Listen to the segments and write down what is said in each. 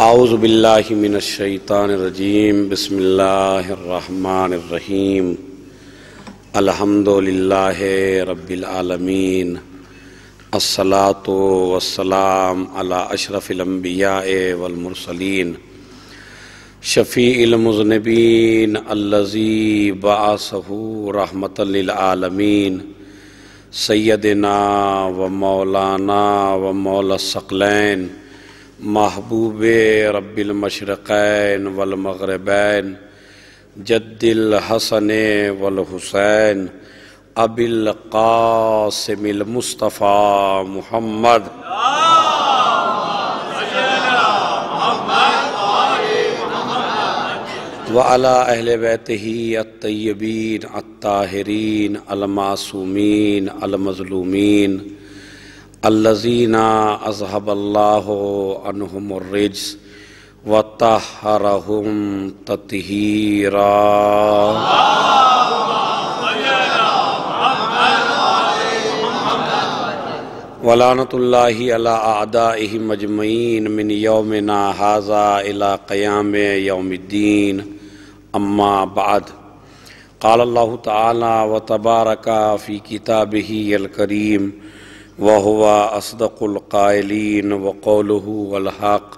اعوذ باللہ من الشیطان الرجیم بسم اللہ الرحمن الرحیم الحمد للہ رب العالمین الصلاۃ والسلام علی اشرف الانبیاء والمرسلین شفیع المذنبین الذی بعثہ رحمۃ للعالمین سیدنا و مولانا و مولا الثقلین محبوب رب المشرقین والمغربین جد الحسن والحسین ابی القاسم المصطفیٰ محمد وعلی اہل بیتہ الطیبین الطاہرین المعصومین المظلومین الذین اذھب اللہ عنہم الرجس وطہرہم تطہیرا ولعنۃ اللہ علی اعدائہم اجمعین من یومنا ھذا الی قیام یوم الدین اما بعد قال اللہ تعالی وتبارک فی کتابہ الکریم وَهُوَ أَصْدَقُ الْقَائِلِينَ وَقَوْلُهُ الْحَقُّ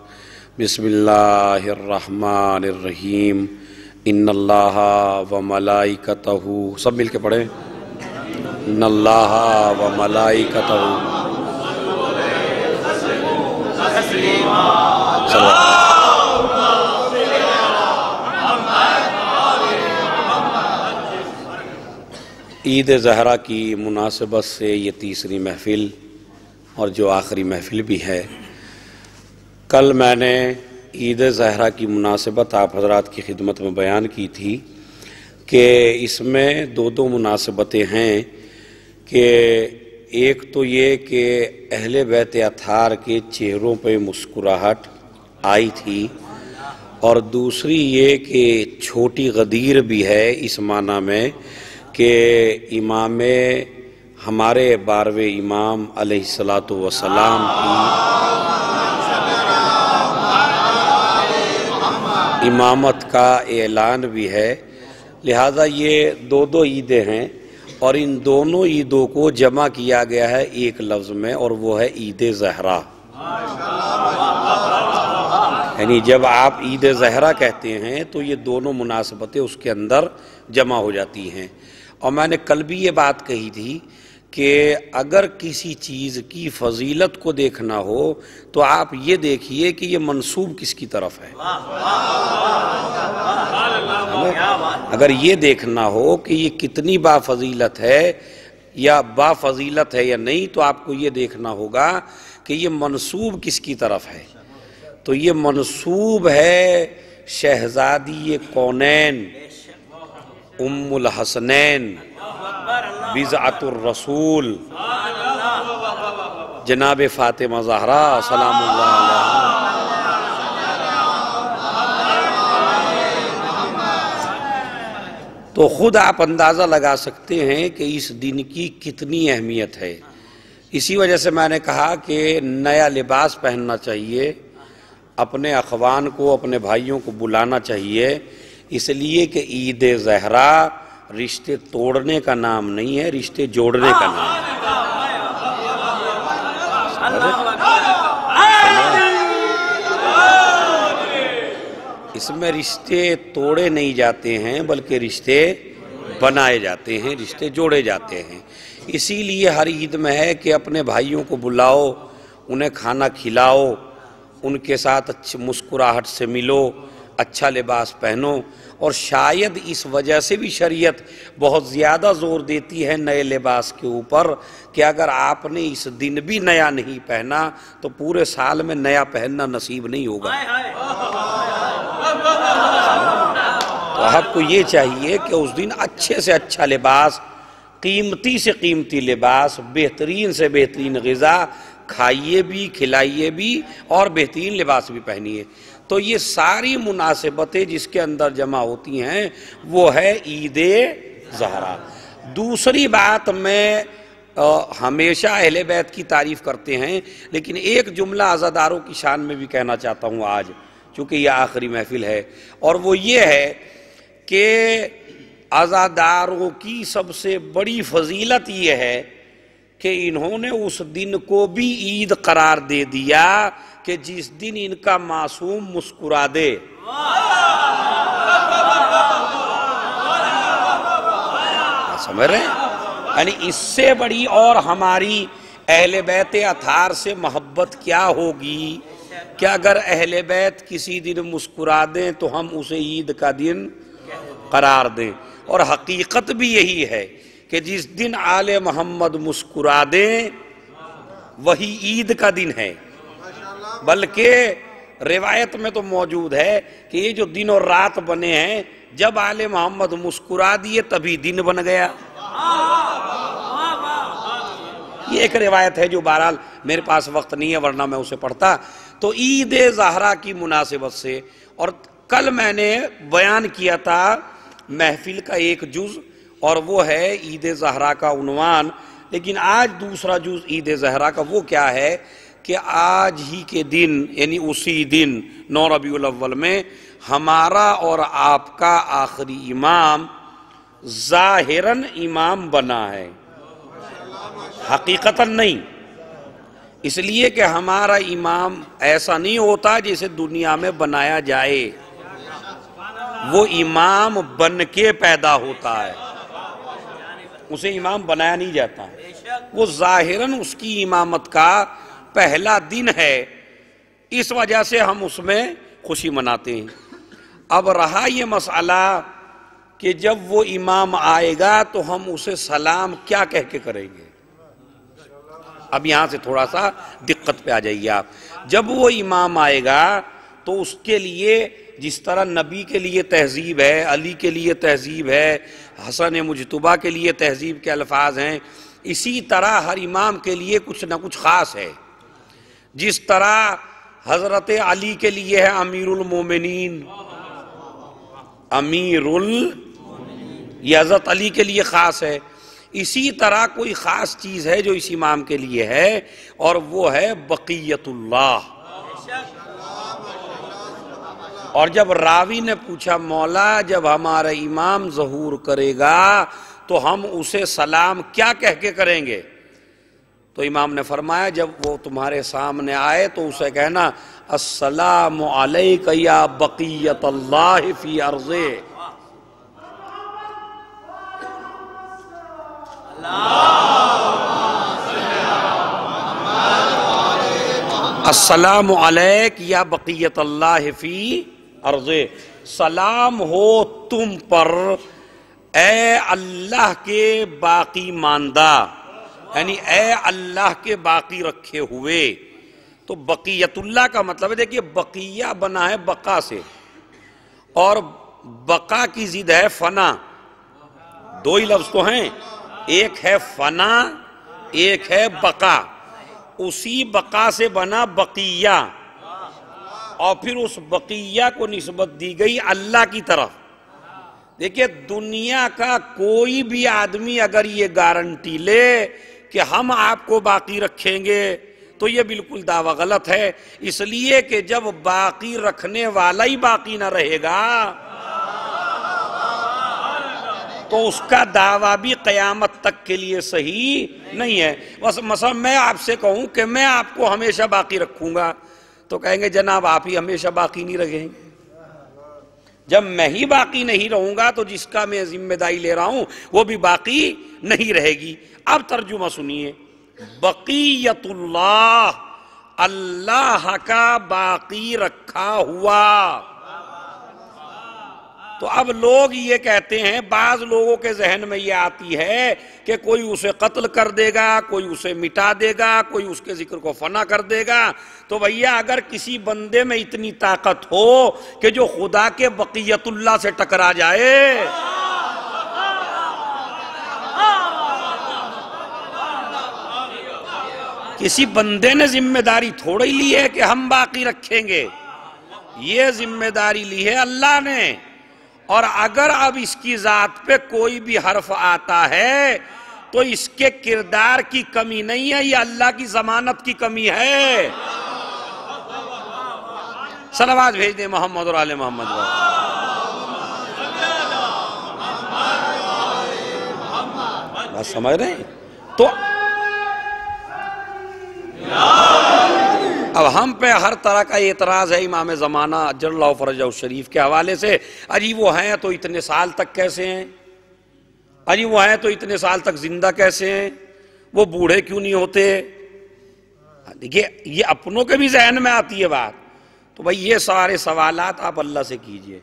بسم اللہ الرحمن الرحیم ان اللہ وملائکتہ سب مل کے پڑھیں ان اللہ وملائکتہ عید زہرہ کی مناسبت سے یہ تیسری محفل اور جو آخری محفل بھی ہے۔ کل میں نے عید زہرہ کی مناسبت آپ حضرات کی خدمت میں بیان کی تھی کہ اس میں دو مناسبتیں ہیں کہ ایک تو یہ کہ اہل بیت اطہار کے چہروں پہ مسکراہٹ آئی تھی اور دوسری یہ کہ چھوٹی غدیر بھی ہے اس معنی میں کہ امام ہمارے 12ویں امام علیہ السلام کی امامت کا اعلان بھی ہے، لہذا یہ دو عیدیں ہیں اور ان دونوں عیدوں کو جمع کیا گیا ہے ایک لفظ میں اور وہ ہے عید زہرہ۔ یعنی جب آپ عید زہرہ کہتے ہیں تو یہ دونوں مناسبتیں اس کے اندر جمع ہو جاتی ہیں۔ اور میں نے کل بھی یہ بات کہی تھی کہ اگر کسی چیز کی فضیلت کو دیکھنا ہو تو آپ یہ دیکھیے کہ یہ منسوب کس کی طرف ہے۔ اگر یہ دیکھنا ہو کہ یہ کتنی بافضیلت ہے یا بافضیلت ہے یا نہیں تو آپ کو یہ دیکھنا ہوگا کہ یہ منسوب کس کی طرف ہے۔ تو یہ منسوب ہے شہزادی کونین ام الحسنین بضعۃ الرسول جناب فاطمہ زہرا سلام اللہ علیہا۔ تو خود آپ اندازہ لگا سکتے ہیں کہ اس دن کی کتنی اہمیت ہے۔ اسی وجہ سے میں نے کہا کہ نیا لباس پہننا چاہیے، اپنے اخوان کو اپنے بھائیوں کو بلانا چاہیے، اس لیے کہ عید زہرہ رشتے توڑنے کا نام نہیں ہے، رشتے جوڑنے کا نام ہے۔ اس میں رشتے توڑے نہیں جاتے ہیں بلکہ رشتے بنائے جاتے ہیں، رشتے جوڑے جاتے ہیں۔ اسی لیے ہر عید میں ہے کہ اپنے بھائیوں کو بلاؤ، انہیں کھانا کھلاؤ، ان کے ساتھ اچھی مسکراہٹ سے ملو، اچھا لباس پہنو۔ اور شاید اس وجہ سے بھی شریعت بہت زیادہ زور دیتی ہے نئے لباس کے اوپر کہ اگر آپ نے اس دن بھی نیا نہیں پہنا تو پورے سال میں نیا پہننا نصیب نہیں ہوگا۔ تو آپ کو یہ چاہیے کہ اس دن اچھے سے اچھا لباس، قیمتی سے قیمتی لباس، بہترین سے بہترین غذا کھائیے بھی، کھلائیے بھی اور بہترین لباس بھی پہنیے۔ تو یہ ساری مناسبتیں جس کے اندر جمع ہوتی ہیں وہ ہے عید زہرہ۔ دوسری بات میں ہمیشہ اہل بیت کی تعریف کرتے ہیں، لیکن ایک جملہ عزاداروں کی شان میں بھی کہنا چاہتا ہوں آج چونکہ یہ آخری محفل ہے، اور وہ یہ ہے کہ عزاداروں کی سب سے بڑی فضیلت یہ ہے کہ انہوں نے اس دن کو بھی عید قرار دے دیا کہ جس دن ان کا معصوم مسکرا دے۔ سمجھ رہے ہیں؟ یعنی اس سے بڑی اور ہماری اہل بیت اطہار سے محبت کیا ہوگی کہ اگر اہل بیت کسی دن مسکرا دیں تو ہم اسے عید کا دن قرار دیں۔ اور حقیقت بھی یہی ہے کہ جس دن آل محمد مسکرا دیں وہی عید کا دن ہے، بلکہ روایت میں تو موجود ہے کہ یہ جو دن اور رات بنے ہیں جب آل محمد مسکرا دیے تبھی دن بن گیا۔ یہ ایک روایت ہے جو بہرحال میرے پاس وقت نہیں ہے ورنہ میں اسے پڑھتا۔ تو عید زہرا کی مناسبت سے، اور کل میں نے بیان کیا تھا محفل کا ایک جز اور وہ ہے عید زہرا کا عنوان، لیکن آج دوسرا جز عید زہرا کا وہ کیا ہے کہ آج ہی کے دن یعنی اسی دن 9 ربیع الاول میں ہمارا اور آپ کا آخری امام ظاہراً امام بنا ہے، حقیقتاً نہیں، اس لیے کہ ہمارا امام ایسا نہیں ہوتا جسے دنیا میں بنایا جائے، وہ امام بن کے پیدا ہوتا ہے، اسے امام بنایا نہیں جاتا، وہ ظاہراً اس کی امامت کا پہلا دن ہے، اس وجہ سے ہم اس میں خوشی مناتے ہیں۔ اب رہا یہ مسئلہ کہ جب وہ امام آئے گا تو ہم اسے سلام کیا کہہ کے کریں گے؟ اب یہاں سے تھوڑا سا دقت پہ آ جائیے آپ۔ جب وہ امام آئے گا تو اس کے لیے جس طرح نبی کے لیے تہذیب ہے، علی کے لیے تہذیب ہے، حسن مجتبیٰ کے لیے تہذیب کے الفاظ ہیں، اسی طرح ہر امام کے لیے کچھ نہ کچھ خاص ہے۔ جس طرح حضرت علی کے لیے ہے امیر المومنین، یہ حضرت علی کے لیے خاص ہے، اسی طرح کوئی خاص چیز ہے جو اس امام کے لیے ہے، اور وہ ہے بقیت اللہ۔ اور جب راوی نے پوچھا مولا جب ہمارا امام ظہور کرے گا تو ہم اسے سلام کیا کہہ کے کریں گے؟ تو امام نے فرمایا جب وہ تمہارے سامنے آئے تو اسے کہنا السلام علیک یا بقیت اللہ فی ارضہ۔ السلام علیک یا بقیت اللہ فی ارضہ، سلام ہو تم پر اے اللہ کے باقی ماندہ، یعنی اے اللہ کے باقی رکھے ہوئے۔ تو بقیت اللہ کا مطلب ہے دیکھیے بقیہ بنا ہے بقا سے، اور بقا کی ضد ہے فنا، دو ہی لفظ تو ہیں، ایک ہے فنا ایک ہے بقا، اسی بقا سے بنا بقیہ، اور پھر اس بقیہ کو نسبت دی گئی اللہ کی طرف۔ دیکھیے دنیا کا کوئی بھی آدمی اگر یہ گارنٹی لے کہ ہم آپ کو باقی رکھیں گے تو یہ بالکل دعویٰ غلط ہے، اس لیے کہ جب باقی رکھنے والا ہی باقی نہ رہے گا تو اس کا دعویٰ بھی قیامت تک کے لیے صحیح نہیں ہے۔ بس مثلا میں آپ سے کہوں کہ میں آپ کو ہمیشہ باقی رکھوں گا تو کہیں گے جناب آپ ہی ہمیشہ باقی نہیں رہیں گے۔ جب میں ہی باقی نہیں رہوں گا تو جس کا میں ذمہ داری لے رہا ہوں وہ بھی باقی نہیں رہے گی۔ اب ترجمہ سنیے، بقیت اللہ، اللہ کا باقی رکھا ہوا۔ تو اب لوگ یہ کہتے ہیں، بعض لوگوں کے ذہن میں یہ آتی ہے کہ کوئی اسے قتل کر دے گا، کوئی اسے مٹا دے گا، کوئی اس کے ذکر کو فنا کر دے گا۔ تو بھیا اگر کسی بندے میں اتنی طاقت ہو کہ جو خدا کے بقیت اللہ سے ٹکرا جائے، کسی بندے نے ذمہ داری تھوڑی لی ہے کہ ہم باقی رکھیں گے، یہ ذمہ داری لی ہے اللہ نے۔ اور اگر اب اس کی ذات پہ کوئی بھی حرف آتا ہے تو اس کے کردار کی کمی نہیں ہے، یہ اللہ کی ضمانت کی کمی ہے۔ صلوات بھیج دیں محمد اور آل محمد پر۔ بات سمجھ رہے ہیں؟ تو اب ہم پہ ہر طرح کا اعتراض ہے امام زمانہ اجل اللہ فرجہ الشریف کے حوالے سے، اجی وہ ہیں تو اتنے سال تک کیسے ہیں، اجی وہ ہیں تو اتنے سال تک زندہ کیسے ہیں، وہ بوڑھے کیوں نہیں ہوتے؟ دیکھیے یہ اپنوں کے بھی ذہن میں آتی ہے بات، تو بھائی یہ سارے سوالات آپ اللہ سے کیجئے۔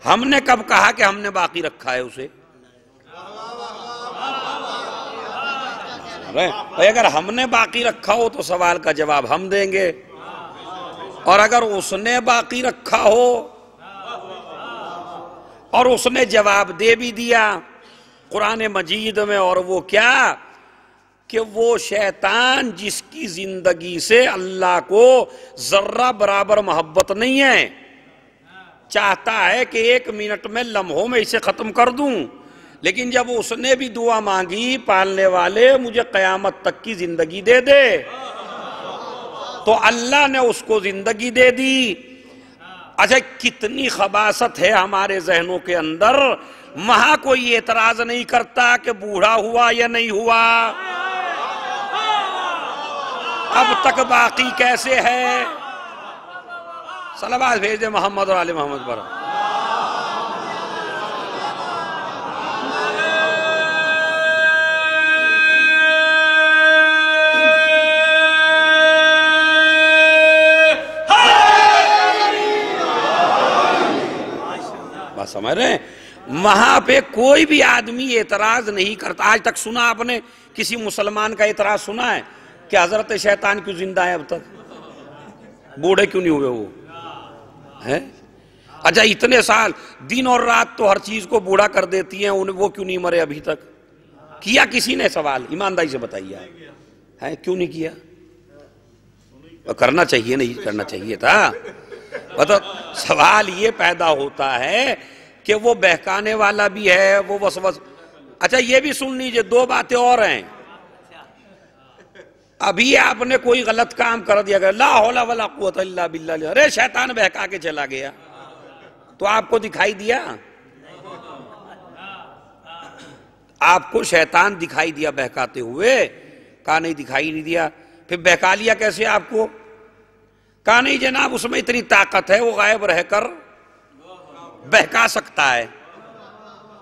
ہم نے کب کہا کہ ہم نے باقی رکھا ہے اسے؟ بھائی اگر ہم نے باقی رکھا ہو تو سوال کا جواب ہم دیں گے، اور اگر اس نے باقی رکھا ہو اور اس نے جواب دے بھی دیا قرآن مجید میں، اور وہ کیا کہ وہ شیطان جس کی زندگی سے اللہ کو ذرہ برابر محبت نہیں ہے، چاہتا ہے کہ 1 منٹ میں لمحوں میں اسے ختم کر دوں، لیکن جب اس نے بھی دعا مانگی پالنے والے مجھے قیامت تک کی زندگی دے دے، تو اللہ نے اس کو زندگی دے دی۔ اچھا کتنی خباثت ہے ہمارے ذہنوں کے اندر، وہاں کوئی اعتراض نہیں کرتا کہ بوڑھا ہوا یا نہیں ہوا، اب تک باقی کیسے ہے؟ صلوات بھیج دیں محمد اور آل محمد پر۔ بات سمجھ رہے ہیں؟ وہاں پہ کوئی بھی آدمی اعتراض نہیں کرتا۔ آج تک سنا آپ نے کسی مسلمان کا اعتراض سنا ہے کہ حضرت شیطان کیوں زندہ ہے اب تک، بوڑھے کیوں نہیں ہوئے وہ ہیں؟ اچھا اتنے سال دن اور رات تو ہر چیز کو بوڑھا کر دیتی ہیں، وہ کیوں نہیں مرے ابھی تک؟ کیا کسی نے سوال؟ ایمانداری سے بتائیے ہے کیوں نہیں کیا؟ کرنا چاہیے، نہیں کرنا چاہیے تھا۔ سوال یہ پیدا ہوتا ہے کہ وہ بہکانے والا بھی ہے، وہ وسوس۔ اچھا یہ بھی سن لیجئے، 2 باتیں اور ہیں۔ ابھی آپ نے کوئی غلط کام کر دیا، لا حول ولا قوت الا باللہ، ارے شیطان بہکا کے چلا گیا، تو آپ کو دکھائی دیا؟ آپ کو شیطان دکھائی دیا بہکاتے ہوئے؟ کہا نہیں دکھائی نہیں دیا۔ پھر بہکا لیا کیسے آپ کو؟ کہا نہیں جناب اس میں اتنی طاقت ہے، وہ غائب رہ کر بہکا سکتا ہے۔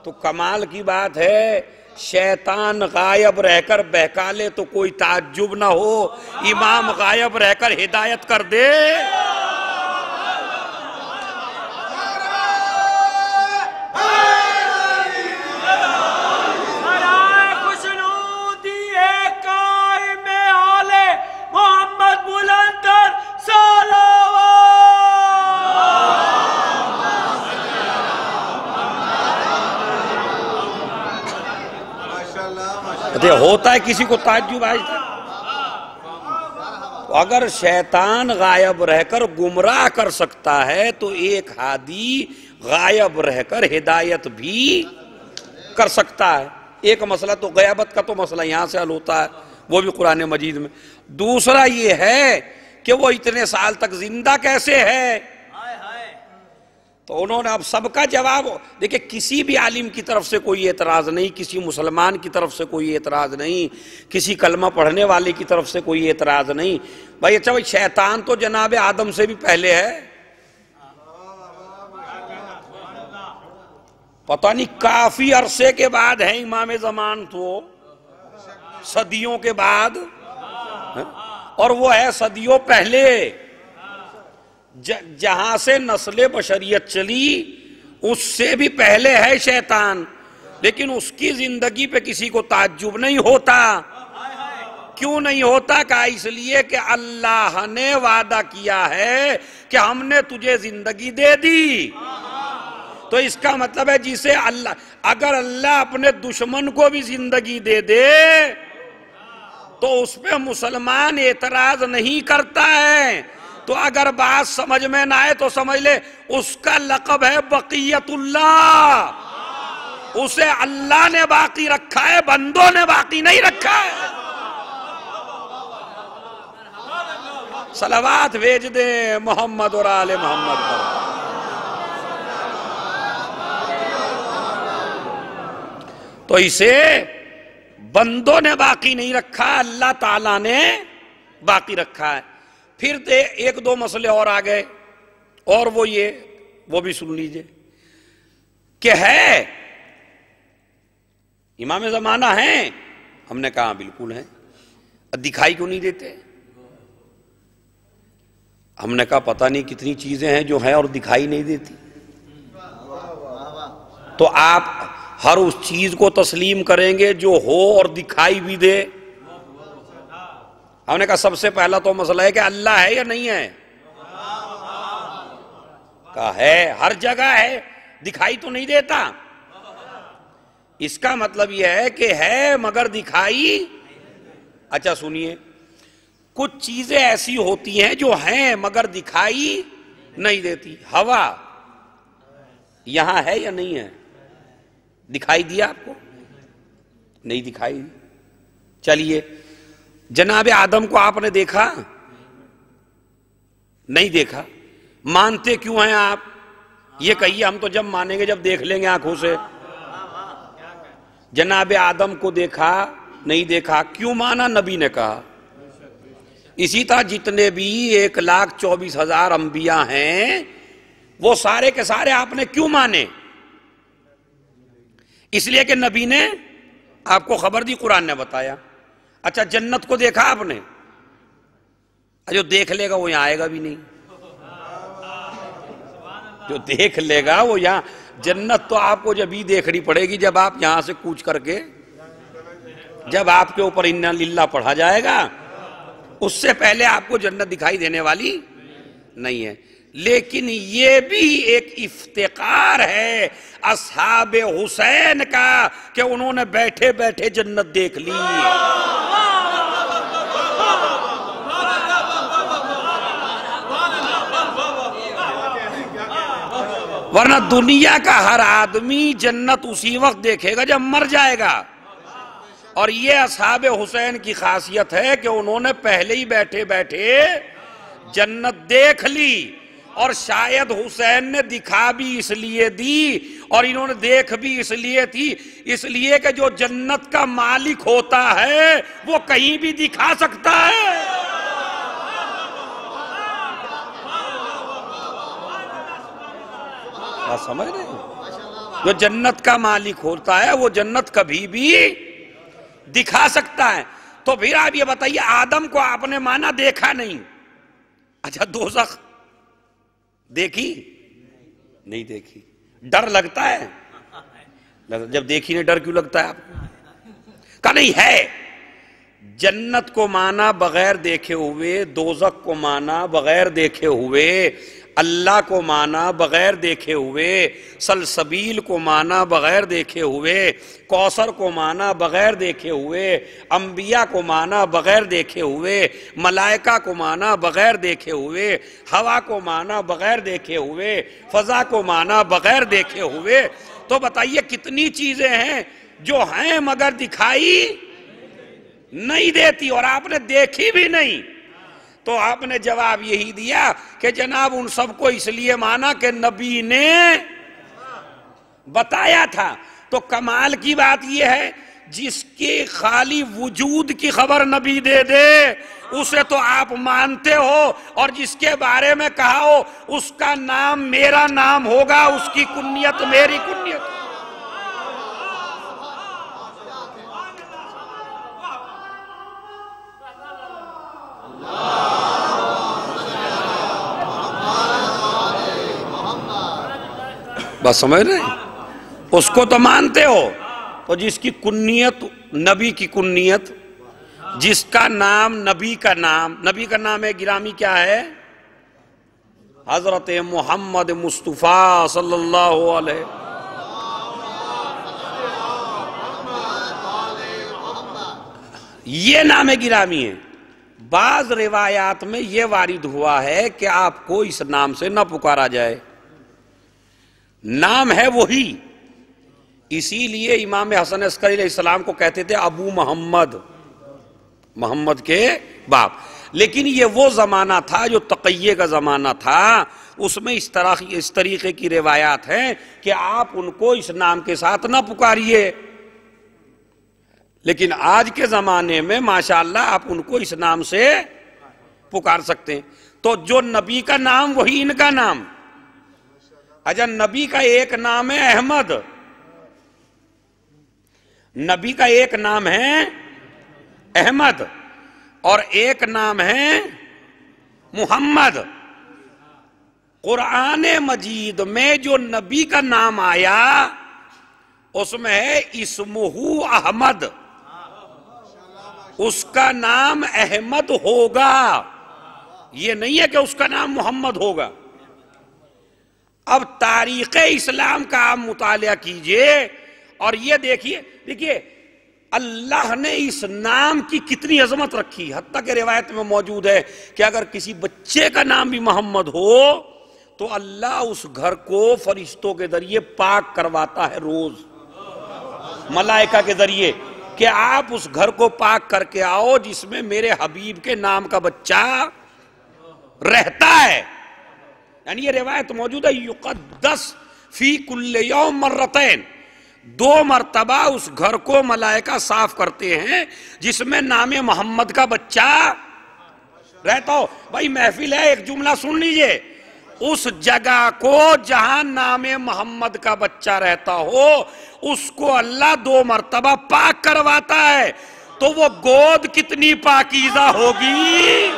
تو کمال کی بات ہے، شیطان غائب رہ کر بہکا لے تو کوئی تعجب نہ ہو، امام غائب رہ کر ہدایت کر دے۔ ہوتا ہے کسی کو تعجب آج تک؟ اگر شیطان غائب رہ کر گمراہ کر سکتا ہے تو ایک ہادی غائب رہ کر ہدایت بھی کر سکتا ہے۔ ایک مسئلہ تو غیبت کا تو مسئلہ یہاں سے حل ہوتا ہے، وہ بھی قرآن مجید میں۔ دوسرا یہ ہے کہ وہ اتنے سال تک زندہ کیسے ہے؟ تو انہوں نے اب سب کا جواب دیکھیں، کسی بھی عالم کی طرف سے کوئی اعتراض نہیں، کسی مسلمان کی طرف سے کوئی اعتراض نہیں، کسی کلمہ پڑھنے والے کی طرف سے کوئی اعتراض نہیں۔ بھائی اچھا بھائی شیطان تو جناب آدم سے بھی پہلے ہے، پتہ نہیں کافی عرصے کے بعد ہے امام زمان، تو صدیوں کے بعد، اور وہ ہے صدیوں پہلے، جہاں سے نسل بشریت چلی اس سے بھی پہلے ہے شیطان، لیکن اس کی زندگی پہ کسی کو تعجب نہیں ہوتا۔ کیوں نہیں ہوتا؟ کہ اس لیے کہ اللہ نے وعدہ کیا ہے کہ ہم نے تجھے زندگی دے دی۔ تو اس کا مطلب ہے جسے اللہ، اگر اللہ اپنے دشمن کو بھی زندگی دے دے تو اس پہ مسلمان اعتراض نہیں کرتا ہے۔ تو اگر بات سمجھ میں نہ آئے تو سمجھ لے اس کا لقب ہے بقیت اللہ، اسے اللہ نے باقی رکھا ہے، بندوں نے باقی نہیں رکھا ہے۔ صلوات بھیج دیں محمد اور آل محمد پر۔ تو اسے بندوں نے باقی نہیں رکھا، اللہ تعالیٰ نے باقی رکھا ہے۔ پھر ایک دو مسئلے اور آ گئے، اور وہ بھی سن لیجئے کہ ہے امام زمانہ ہیں؟ ہم نے کہا بالکل ہیں۔ دکھائی کیوں نہیں دیتے؟ ہم نے کہا پتہ نہیں کتنی چیزیں ہیں جو ہیں اور دکھائی نہیں دیتی۔ تو آپ ہر اس چیز کو تسلیم کریں گے جو ہو اور دکھائی بھی دے؟ ہم نے کہا سب سے پہلا تو مسئلہ ہے کہ اللہ ہے یا نہیں ہے؟ کہا ہے، ہر جگہ ہے، دکھائی تو نہیں دیتا۔ اس کا مطلب یہ ہے کہ ہے مگر دکھائی۔ اچھا سنیے، کچھ چیزیں ایسی ہوتی ہیں جو ہیں مگر دکھائی نہیں دیتی۔ ہوا یہاں ہے یا نہیں ہے؟ دکھائی دیا آپ کو؟ نہیں دکھائی۔ چلیے، جناب آدم کو آپ نے دیکھا؟ نہیں دیکھا۔ مانتے کیوں ہیں آپ؟ یہ کہیے، ہم تو جب مانیں گے جب دیکھ لیں گے آنکھوں سے۔ جناب آدم کو دیکھا؟ نہیں دیکھا۔ کیوں مانا؟ نبی نے کہا۔ اسی طرح جتنے بھی 1,24,000 انبیاء ہیں وہ سارے کے سارے آپ نے کیوں مانے؟ اس لیے کہ نبی نے آپ کو خبر دی، قرآن نے بتایا۔ اچھا جنت کو دیکھا آپ نے؟ جو دیکھ لے گا وہ یہاں آئے گا بھی نہیں۔ جو دیکھ لے گا وہ یہاں، جنت تو آپ کو جب ہی دیکھنی پڑے گی جب آپ یہاں سے کوچ کر کے، جب آپ کے اوپر انا للہ پڑھا جائے گا، اس سے پہلے آپ کو جنت دکھائی دینے والی نہیں ہے۔ لیکن یہ بھی ایک افتخار ہے اصحاب حسین کا کہ انہوں نے بیٹھے بیٹھے جنت دیکھ لی۔ ورنہ دنیا کا ہر آدمی جنت اسی وقت دیکھے گا جب مر جائے گا۔ اور یہ اصحاب حسین کی خاصیت ہے کہ انہوں نے پہلے ہی بیٹھے بیٹھے جنت دیکھ لی، اور شاید حسین نے دکھا بھی اس لیے دی اور انہوں نے دیکھ بھی اس لیے تھی، اس لیے کہ جو جنت کا مالک ہوتا ہے وہ کہیں بھی دکھا سکتا ہے۔ آپ سمجھ رہے ہیں؟ جو جنت کا مالک ہوتا ہے وہ جنت کبھی بھی دکھا سکتا ہے۔ تو پھر آپ یہ بتائیے، آدم کو آپ نے مانا، دیکھا نہیں۔ اچھا دوزخ دیکھی؟ نہیں دیکھی۔ ڈر لگتا ہے؟ جب دیکھی نہیں ڈر کیوں لگتا ہے آپ کو؟ کہا نہیں ہے۔ جنت کو مانا بغیر دیکھے ہوئے، دوزخ کو مانا بغیر دیکھے ہوئے، اللہ کو مانا بغیر دیکھے ہوئے، سلسبیل کو مانا بغیر دیکھے ہوئے، کوثر کو مانا بغیر دیکھے ہوئے، انبیاء کو مانا بغیر دیکھے ہوئے، ملائکہ کو مانا بغیر دیکھے ہوئے، ہوا کو مانا بغیر دیکھے ہوئے، فضا کو مانا بغیر دیکھے ہوئے۔ تو بتائیے کتنی چیزیں ہیں جو ہیں مگر دکھائی نہیں دیتی، اور آپ نے دیکھی بھی نہیں۔ تو آپ نے جواب یہی دیا کہ جناب ان سب کو اس لیے مانا کہ نبی نے بتایا تھا۔ تو کمال کی بات یہ ہے، جس کے خالی وجود کی خبر نبی دے دے اسے تو آپ مانتے ہو، اور جس کے بارے میں کہا ہو اس کا نام میرا نام ہوگا، اس کی کنیت میری کنیت۔ بس سمجھ رہے ہیں؟ اس کو تو مانتے ہو، تو جس کی کنیت نبی کی کنیت، جس کا نام نبی کا نام، نبی کا نام ہے گرامی کیا ہے؟ حضرت محمد مصطفیٰ صلی اللہ علیہ۔ یہ نام گرامی ہے۔ بعض روایات میں یہ وارد ہوا ہے کہ آپ کو اس نام سے نہ پکارا جائے، نام ہے وہی۔ اسی لیے امام حسن عسکری علیہ السلام کو کہتے تھے ابو محمد، محمد کے باپ۔ لیکن یہ وہ زمانہ تھا جو تقیے کا زمانہ تھا، اس میں اس طریقے کی روایات ہیں کہ آپ ان کو اس نام کے ساتھ نہ پکاریے، لیکن آج کے زمانے میں ماشاءاللہ آپ ان کو اس نام سے پکار سکتے ہیں۔ تو جو نبی کا نام وہی ان کا نام۔ اچھا، نبی کا ایک نام ہے احمد، نبی کا ایک نام ہے احمد اور ایک نام ہے محمد۔ قرآن مجید میں جو نبی کا نام آیا اس میں ہے اسمہ احمد، اس کا نام احمد ہوگا، یہ نہیں ہے کہ اس کا نام محمد ہوگا۔ اب تاریخ اسلام کا آپ مطالعہ کیجئے اور یہ دیکھیے اللہ نے اس نام کی کتنی عظمت رکھی، حتیٰ کہ روایت میں موجود ہے کہ اگر کسی بچے کا نام بھی محمد ہو تو اللہ اس گھر کو فرشتوں کے ذریعے پاک کرواتا ہے، روز ملائکہ کے ذریعے، کہ آپ اس گھر کو پاک کر کے آؤ جس میں میرے حبیب کے نام کا بچہ رہتا ہے۔ یعنی یہ روایت موجود ہے، یقدس فی کل یوم مرتین، 2 مرتبہ اس گھر کو ملائکہ صاف کرتے ہیں جس میں نام محمد کا بچہ رہتا ہو۔ بھائی محفل ہے، ایک جملہ سن لیجئے، اس جگہ کو جہاں نام محمد کا بچہ رہتا ہو اس کو اللہ 2 مرتبہ پاک کرواتا ہے، تو وہ گود کتنی پاکیزہ ہوگی۔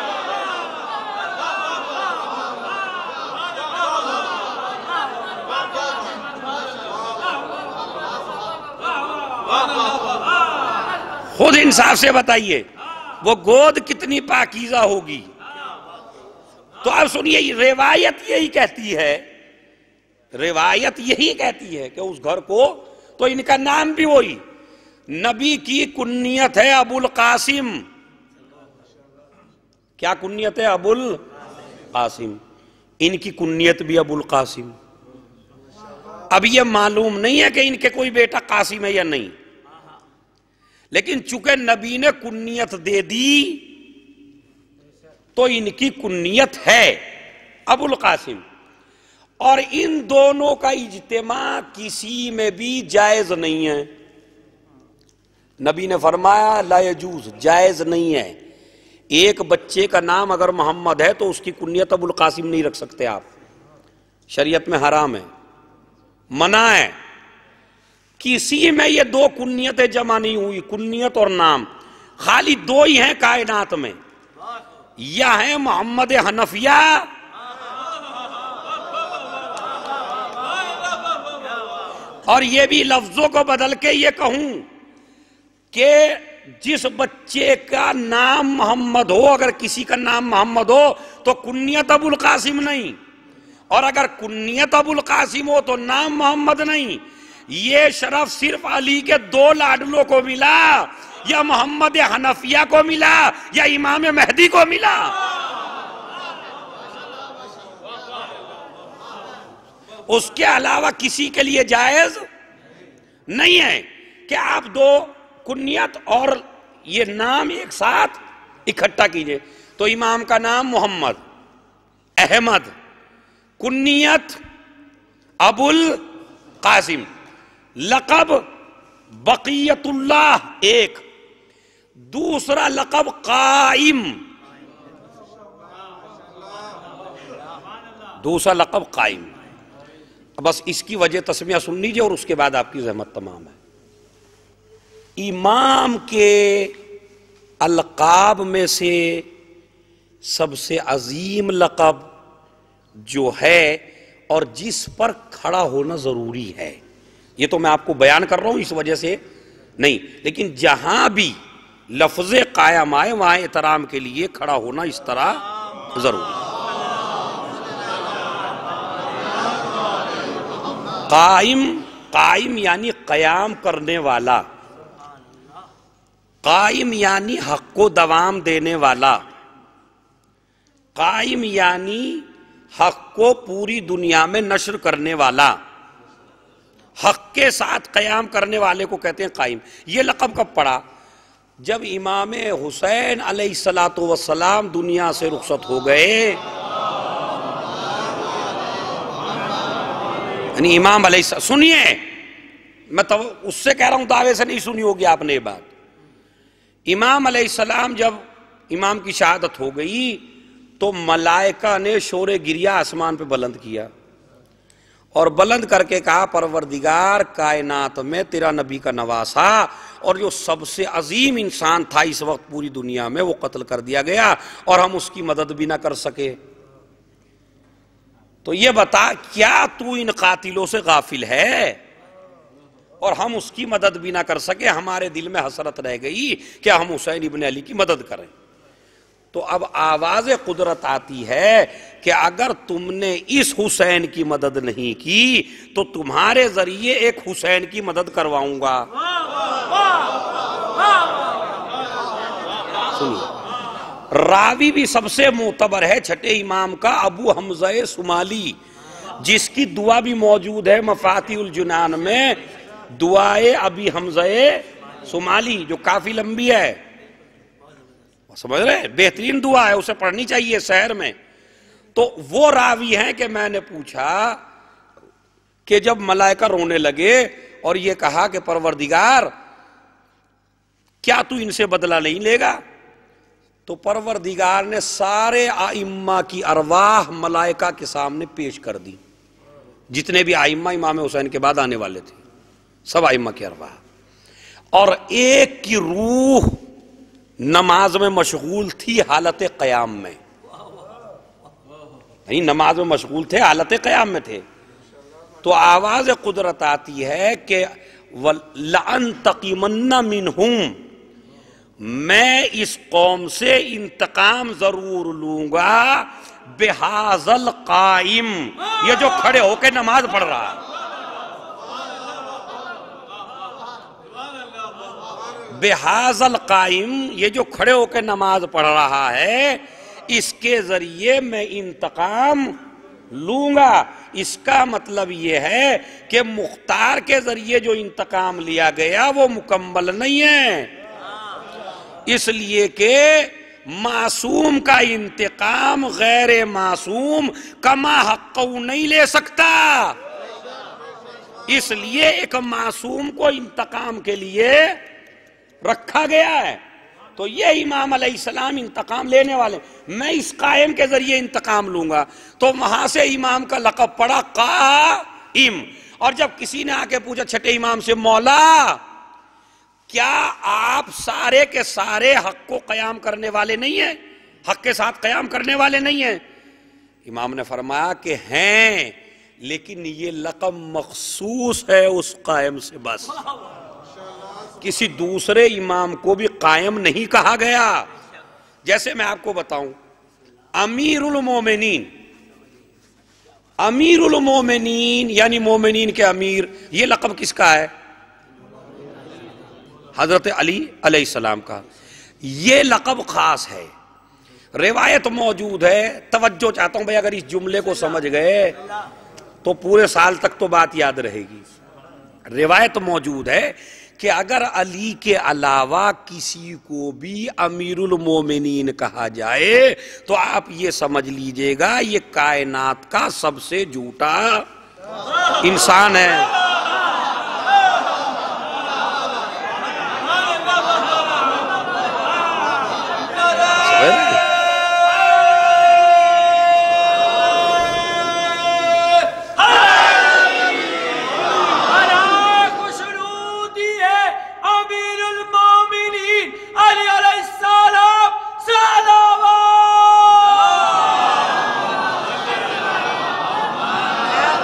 خود انصاف سے بتائیے وہ گود کتنی پاکیزہ ہوگی۔ تو آپ سنیے، روایت یہی کہتی ہے، روایت یہی کہتی ہے کہ اس گھر کو، تو ان کا نام بھی وہی، نبی کی کنیت ہے ابو القاسم۔ کیا کنیت ہے؟ ابو القاسم۔ ان کی کنیت بھی ابو القاسم۔ اب یہ معلوم نہیں ہے کہ ان کے کوئی بیٹا قاسم ہے یا نہیں، لیکن چونکہ نبی نے کنیت دے دی تو ان کی کنیت ہے ابو القاسم۔ اور ان دونوں کا اجتماع کسی میں بھی جائز نہیں ہے، نبی نے فرمایا لا یجوز، جائز نہیں ہے۔ ایک بچے کا نام اگر محمد ہے تو اس کی کنیت ابو القاسم نہیں رکھ سکتے آپ، شریعت میں حرام ہے، منع ہے۔ کسی میں یہ 2 کنیتیں جمع نہیں ہوئی، کنیت اور نام، خالی 2 ہی ہیں کائنات میں، یا ہیں محمد حنفیہ اور یہ بھی لفظوں کو بدل کے یہ کہوں کہ جس بچے کا نام محمد ہو، اگر کسی کا نام محمد ہو تو کنیت ابو القاسم نہیں، اور اگر کنیت ابو القاسم ہو تو نام محمد نہیں۔ یہ شرف صرف علی کے 2 لاڈلوں کو ملا، یا محمد حنفیہ کو ملا، یا امام مہدی کو ملا۔ اس کے علاوہ کسی کے لیے جائز نہیں ہے کہ آپ 2 کنیت اور یہ نام ایک ساتھ اکٹھا کیجئے۔ تو امام کا نام محمد، احمد، کنیت ابو القاسم، لقب بقیت اللہ ایک، دوسرا لقب قائم، دوسرا لقب قائم۔ بس اس کی وجہ تسمیہ سن لیجئے اور اس کے بعد آپ کی زحمت تمام ہے۔ امام کے القاب میں سے سب سے عظیم لقب جو ہے اور جس پر کھڑا ہونا ضروری ہے، یہ تو میں آپ کو بیان کر رہا ہوں اس وجہ سے نہیں، لیکن جہاں بھی لفظ قائم آئے وہاں احترام کے لیے کھڑا ہونا اس طرح ضروری ہے۔ قائم، قائم یعنی قیام کرنے والا، قائم یعنی حق کو دوام دینے والا، قائم یعنی حق کو پوری دنیا میں نشر کرنے والا، حق کے ساتھ قیام کرنے والے کو کہتے ہیں قائم۔ یہ لقب کب پڑا؟ جب امام حسین علیہ السلام دنیا سے رخصت ہو گئے، یعنی امام علیہ السلام، سنیے میں تو اس سے کہہ رہا ہوں، دعوے سے نہیں سنی ہوگی آپ نے یہ بات. امام علیہ السلام جب امام کی شہادت ہو گئی تو ملائکہ نے شور گریہ آسمان پہ بلند کیا اور بلند کر کے کہا پروردگار کائنات میں تیرا نبی کا نواسا اور جو سب سے عظیم انسان تھا اس وقت پوری دنیا میں وہ قتل کر دیا گیا اور ہم اس کی مدد بھی نہ کر سکے. تو یہ بتا کیا تو ان قاتلوں سے غافل ہے اور ہم اس کی مدد بھی نہ کر سکے؟ ہمارے دل میں حسرت رہ گئی کہ ہم حسین ابن علی کی مدد کریں. تو اب آواز قدرت آتی ہے کہ اگر تم نے اس حسین کی مدد نہیں کی تو تمہارے ذریعے ایک حسین کی مدد کرواؤں گا. سنیے، راوی بھی سب سے معتبر ہے چھٹے امام کا ابو حمزہ سمالی، جس کی دعا بھی موجود ہے مفاتیح الجنان میں، دعائے ابی حمزہ سمالی، جو کافی لمبی ہے، سمجھ رہے؟ بہترین دعا ہے، اسے پڑھنی چاہیے سحر میں. تو وہ راوی ہیں کہ میں نے پوچھا کہ جب ملائکہ رونے لگے اور یہ کہا کہ پروردگار کیا تو ان سے بدلہ نہیں لے گا؟ تو پروردگار نے سارے ائمہ کی ارواح ملائکہ کے سامنے پیش کر دی، جتنے بھی ائمہ امام حسین کے بعد آنے والے تھے، سب ائمہ کی ارواح. اور ایک کی روح نماز میں مشغول تھی حالت قیام میں، نہیں نماز میں مشغول تھے، حالت قیام میں تھے. تو آواز قدرت آتی ہے کہ لَأَنْتَقِمَنَّ مِنْهُمْ، میں اس قوم سے انتقام ضرور لوں گا بِهَذَا الْقَائِمِ، یہ جو کھڑے ہو کے نماز پڑھ رہا ہے، بِهَذَا الْقَائِمِ، یہ جو کھڑے ہو کے نماز پڑھ رہا ہے، اس کے ذریعے میں انتقام لوں گا. اس کا مطلب یہ ہے کہ مختار کے ذریعے جو انتقام لیا گیا وہ مکمل نہیں ہے، اس لیے کہ معصوم کا انتقام غیر معصوم کما حق نہیں لے سکتا، اس لیے ایک معصوم کو انتقام کے لیے رکھا گیا ہے. تو یہ امام علیہ السلام انتقام لینے والے، میں اس قائم کے ذریعے انتقام لوں گا. تو وہاں سے امام کا لقب پڑا قائم. اور جب کسی نے آ کے پوچھا چھٹے امام سے، مولا کیا آپ سارے کے سارے حق کو قیام کرنے والے نہیں ہیں، حق کے ساتھ قیام کرنے والے نہیں ہیں؟ امام نے فرمایا کہ ہیں، لیکن یہ لقب مخصوص ہے اس قائم سے، بس کسی دوسرے امام کو بھی قائم نہیں کہا گیا. جیسے میں آپ کو بتاؤں، امیر المومنین، امیر المومنین یعنی مومنین کے امیر، یہ لقب کس کا ہے؟ حضرت علی علیہ السلام کا. یہ لقب خاص ہے، روایت موجود ہے. توجہ چاہتا ہوں بھائی، اگر اس جملے کو سمجھ گئے تو پورے سال تک تو بات یاد رہے گی. روایت موجود ہے کہ اگر علی کے علاوہ کسی کو بھی امیر المومنین کہا جائے تو آپ یہ سمجھ لیجئے گا یہ کائنات کا سب سے جھوٹا انسان ہے.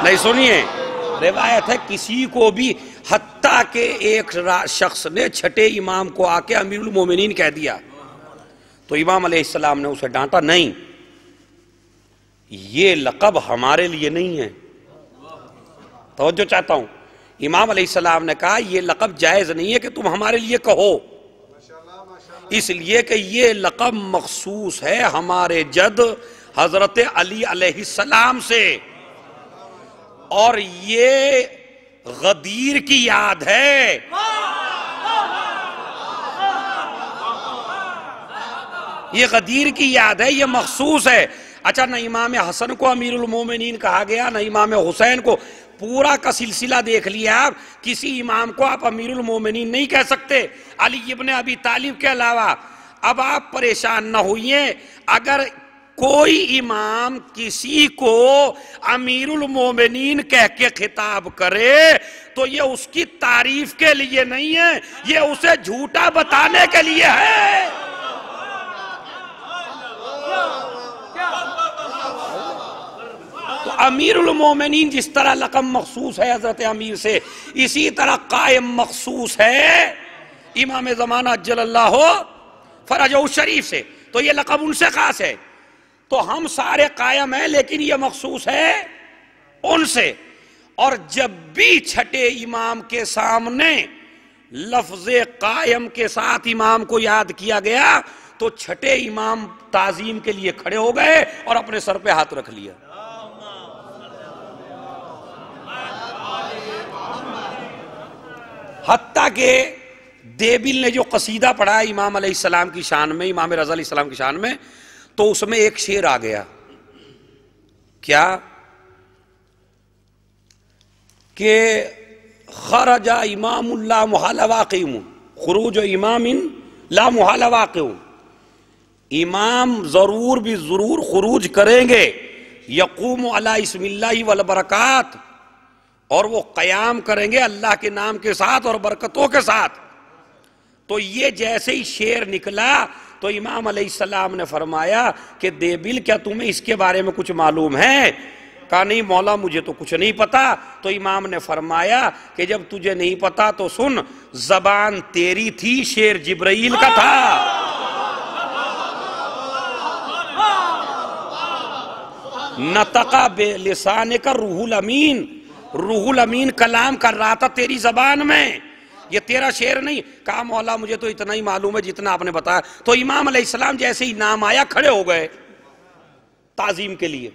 نہیں سنیے، روایت ہے کسی کو بھی، حتیٰ کہ ایک شخص نے چھٹے امام کو آ کے امیر المومنین کہہ دیا تو امام علیہ السلام نے اسے ڈانٹا، نہیں یہ لقب ہمارے لیے نہیں ہے. توجہ چاہتا ہوں، امام علیہ السلام نے کہا یہ لقب جائز نہیں ہے کہ تم ہمارے لیے کہو، اس لیے کہ یہ لقب مخصوص ہے ہمارے جد حضرت علی علیہ السلام سے، اور یہ غدیر کی یاد ہے. یہ غدیر کی یاد ہے، یہ مخصوص ہے۔ اچھا، نہ امام حسن کو امیر المومنین کہا گیا، نہ امام حسین کو، پورا کا سلسلہ دیکھ لیا آپ، کسی امام کو آپ امیر المومنین نہیں کہہ سکتے علی ابن ابی طالب کے علاوہ۔ اب آپ پریشان نہ ہوئیے، اگر کوئی امام کسی کو امیر المومنین کہہ کے خطاب کرے تو یہ اس کی تعریف کے لیے نہیں ہے، یہ اسے جھوٹا بتانے کے لیے ہے۔ تو امیر المومنین جس طرح لقب مخصوص ہے حضرت امیر سے، اسی طرح قائم مخصوص ہے امام زمانہ عجل اللہ فرجہ الشریف سے، تو یہ لقب ان سے خاص ہے۔ تو ہم سارے قائم ہیں، لیکن یہ مخصوص ہے ان سے۔ اور جب بھی چھٹے امام کے سامنے لفظ قائم کے ساتھ امام کو یاد کیا گیا تو چھٹے امام تعظیم کے لیے کھڑے ہو گئے اور اپنے سر پہ ہاتھ رکھ لیا۔ حتیٰ کہ دیبل نے جو قصیدہ پڑھا امام علیہ السلام کی شان میں، امام رضا علیہ السلام کی شان میں، تو اس میں ایک شعر آ گیا، کیا کہ خرج امام لا محال واقع، خروج امام لا محال واقع، امام ضرور بھی ضرور خروج کریں گے، یقوم علی اسم اللہ والبرکات، اور وہ قیام کریں گے اللہ کے نام کے ساتھ اور برکتوں کے ساتھ۔ تو یہ جیسے ہی شعر نکلا تو امام علیہ السلام نے فرمایا کہ دیبل کیا تمہیں اس کے بارے میں کچھ معلوم ہے؟ کہا نہیں مولا مجھے تو کچھ نہیں پتا۔ تو امام نے فرمایا کہ جب تجھے نہیں پتا تو سن، زبان تیری تھی، شعر جبرائیل کا تھا۔ نطقہ بے لسان کا روح الامین، روح الامین کلام کر رہا تھا تیری زبان میں، یہ تیرا شعر نہیں۔ کہا مولا مجھے تو اتنا ہی معلوم ہے جتنا آپ نے بتایا۔ تو امام علیہ السلام جیسے ہی نام آیا کھڑے ہو گئے تعظیم کے لیے۔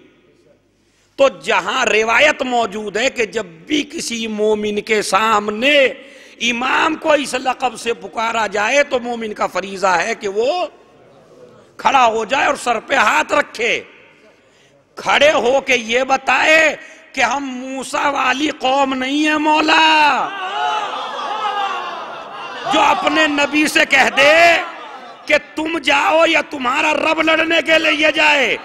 تو جہاں روایت موجود ہے کہ جب بھی کسی مومن کے سامنے امام کو اس لقب سے پکارا جائے تو مومن کا فریضہ ہے کہ وہ کھڑا ہو جائے اور سر پہ ہاتھ رکھے، کھڑے ہو کے یہ بتائے کہ ہم موسیٰ والی قوم نہیں ہیں مولا، جو اپنے نبی سے کہہ دے کہ تم جاؤ یا تمہارا رب لڑنے کے لیے جائے۔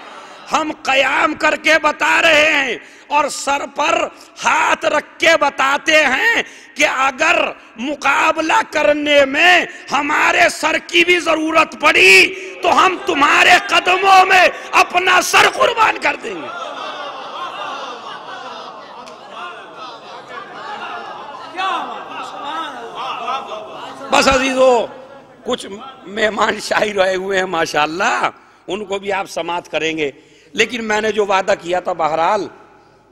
ہم قیام کر کے بتا رہے ہیں اور سر پر ہاتھ رکھ کے بتاتے ہیں کہ اگر مقابلہ کرنے میں ہمارے سر کی بھی ضرورت پڑی تو ہم تمہارے قدموں میں اپنا سر قربان کر دیں گے۔ بس عزیزو، کچھ مہمان شاہی رہے ہوئے ہیں ماشاءاللہ، ان کو بھی آپ سماعت کریں گے، لیکن میں نے جو وعدہ کیا تھا بہرحال،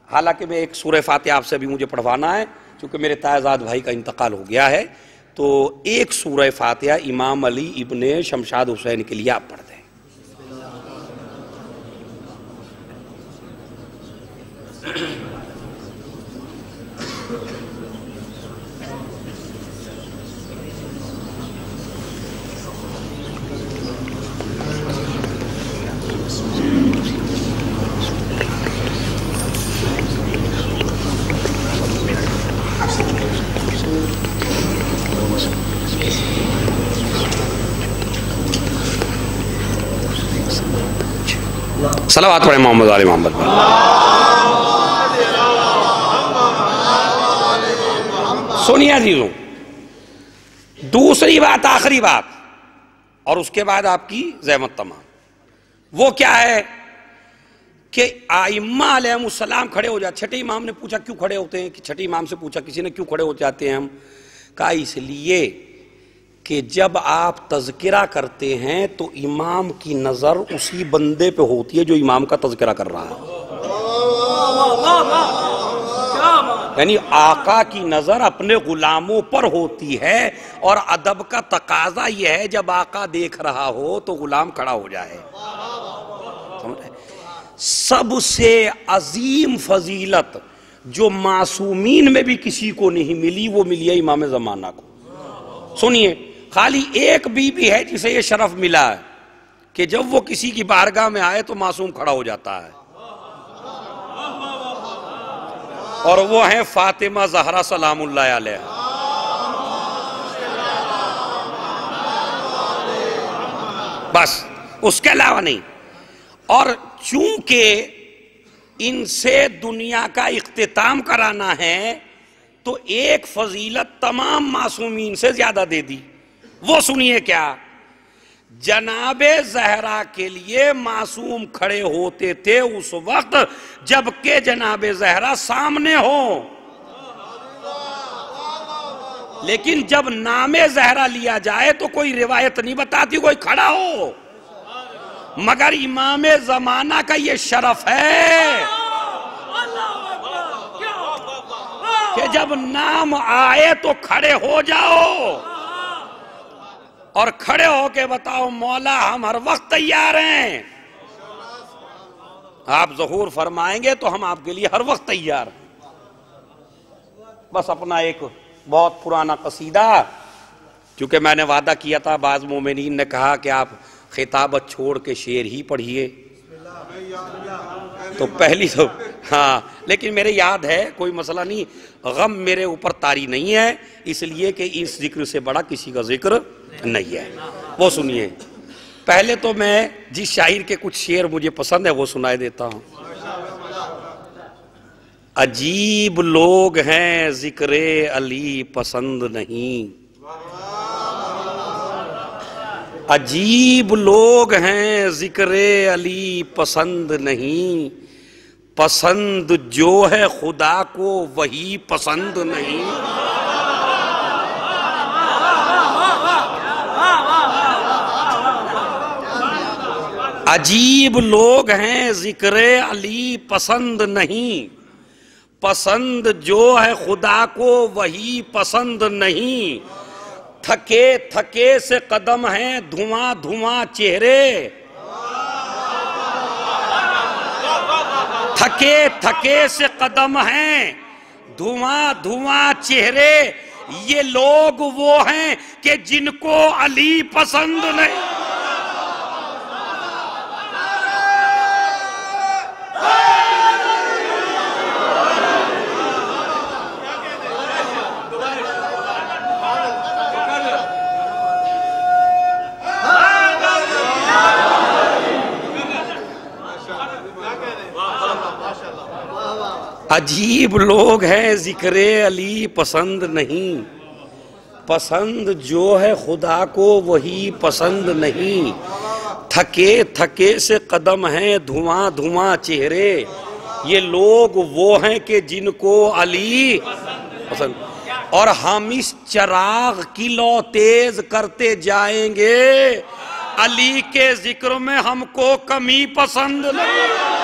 حالانکہ میں ایک سورہ فاتحہ آپ سے بھی مجھے پڑھوانا ہے کیونکہ میرے تائزاد بھائی کا انتقال ہو گیا ہے، تو ایک سورہ فاتحہ امام علی ابن شمشاد حسین کے لیے آپ پڑھ دیں۔ صلوات پڑھیں محمد علی محمد۔ سنیے عزیزوں، دوسری بات، آخری بات، اور اس کے بعد آپ کی زحمت تمام، وہ کیا ہے کہ ائمہ علیہ السلام کھڑے ہو جاتے۔ چھٹے امام نے پوچھا کیوں کھڑے ہوتے ہیں، کہ چھٹے امام سے پوچھا کسی نے کیوں کھڑے ہو جاتے ہیں ہم؟ کہا اس لیے کہ جب آپ تذکرہ کرتے ہیں تو امام کی نظر اسی بندے پہ ہوتی ہے جو امام کا تذکرہ کر رہا ہے، یعنی آقا کی نظر اپنے غلاموں پر ہوتی ہے، اور ادب کا تقاضا یہ ہے جب آقا دیکھ رہا ہو تو غلام کھڑا ہو جائے۔ سب سے عظیم فضیلت جو معصومین میں بھی کسی کو نہیں ملی وہ ملی ہے امام زمانہ کو۔ سنیے، خالی ایک بی بی ہے جسے یہ شرف ملا ہے، کہ جب وہ کسی کی بارگاہ میں آئے تو معصوم کھڑا ہو جاتا ہے، اور وہ ہیں فاطمہ زہرا سلام اللہ علیہ۔ بس اس کے علاوہ نہیں۔ اور چونکہ ان سے دنیا کا اختتام کرانا ہے تو ایک فضیلت تمام معصومین سے زیادہ دے دی، وہ سنیے کیا؟ جناب زہرا کے لیے معصوم کھڑے ہوتے تھے اس وقت جبکہ جناب زہرا سامنے ہو، لیکن جب نام زہرا لیا جائے تو کوئی روایت نہیں بتاتی کوئی کھڑا ہو، مگر امام زمانہ کا یہ شرف ہے کہ جب نام آئے تو کھڑے ہو جاؤ اور کھڑے ہو کے بتاؤ مولا ہم ہر وقت تیار ہیں، آپ ظہور فرمائیں گے تو ہم آپ کے لیے ہر وقت تیار ہیں۔ بس اپنا ایک بہت پرانا قصیدہ، چونکہ میں نے وعدہ کیا تھا، بعض مومنین نے کہا کہ آپ خطابت چھوڑ کے شعر ہی پڑھیے، تو پہلی تو ہاں، لیکن میرے یاد ہے، کوئی مسئلہ نہیں، غم میرے اوپر طاری نہیں ہے، اس لیے کہ اس ذکر سے بڑا کسی کا ذکر نہیں ہے۔ وہ سنیے، پہلے تو میں جس شاعر کے کچھ شعر مجھے پسند ہے وہ سنائے دیتا ہوں۔ عجیب لوگ ہیں ذکر علی پسند نہیں، عجیب لوگ ہیں ذکر علی پسند نہیں، پسند جو ہے خدا کو وہی پسند نہیں۔ عجیب لوگ ہیں ذکر علی پسند نہیں، پسند جو ہے خدا کو وہی پسند نہیں، تھکے تھکے سے قدم ہیں دھواں دھواں چہرے، تھکے تھکے سے قدم ہیں دھواں دھواں چہرے، یہ لوگ وہ ہیں کہ جن کو علی پسند نہیں۔ عجیب لوگ ہیں ذکر علی پسند نہیں، پسند جو ہے خدا کو وہی پسند نہیں، تھکے تھکے سے قدم ہیں دھواں دھواں چہرے، یہ لوگ وہ ہیں کہ جن کو علی پسند، اور ہم اس چراغ کی لو تیز کرتے جائیں گے، علی کے ذکر میں ہم کو کمی پسند نہیں۔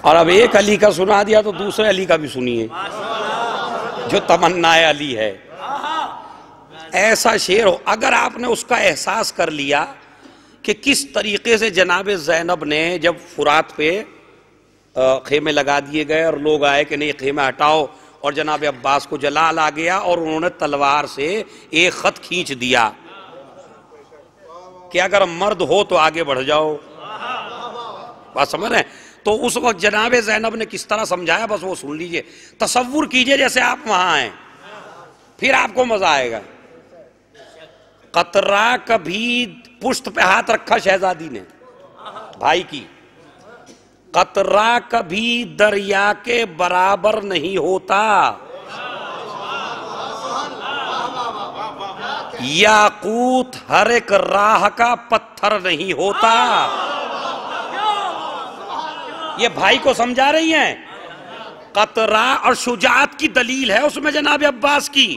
اور اب ایک علی کا سنا دیا تو دوسرے علی کا بھی سنیے جو تمنا علی ہے۔ ایسا شعر ہو، اگر آپ نے اس کا احساس کر لیا کہ کس طریقے سے جناب زینب نے جب فرات پہ خیمے لگا دیے گئے اور لوگ آئے کہ نہیں خیمہ ہٹاؤ، اور جناب عباس کو جلال آ گیا اور انہوں نے تلوار سے ایک خط کھینچ دیا کہ اگر مرد ہو تو آگے بڑھ جاؤ، بات سمجھ رہے ہیں؟ تو اس وقت جناب زینب نے کس طرح سمجھایا بس وہ سن لیجئے، تصور کیجئے جیسے آپ وہاں ہیں، پھر آپ کو مزہ آئے گا۔ قطرہ کبھی پشت پہ ہاتھ رکھا شہزادی نے بھائی کی، قطرہ کبھی دریا کے برابر نہیں ہوتا، یاقوت ہر ایک راہ کا پتھر نہیں ہوتا۔ یہ بھائی کو سمجھا رہی ہیں، قطرہ اور شجاعت کی دلیل ہے اس میں جناب عباس کی،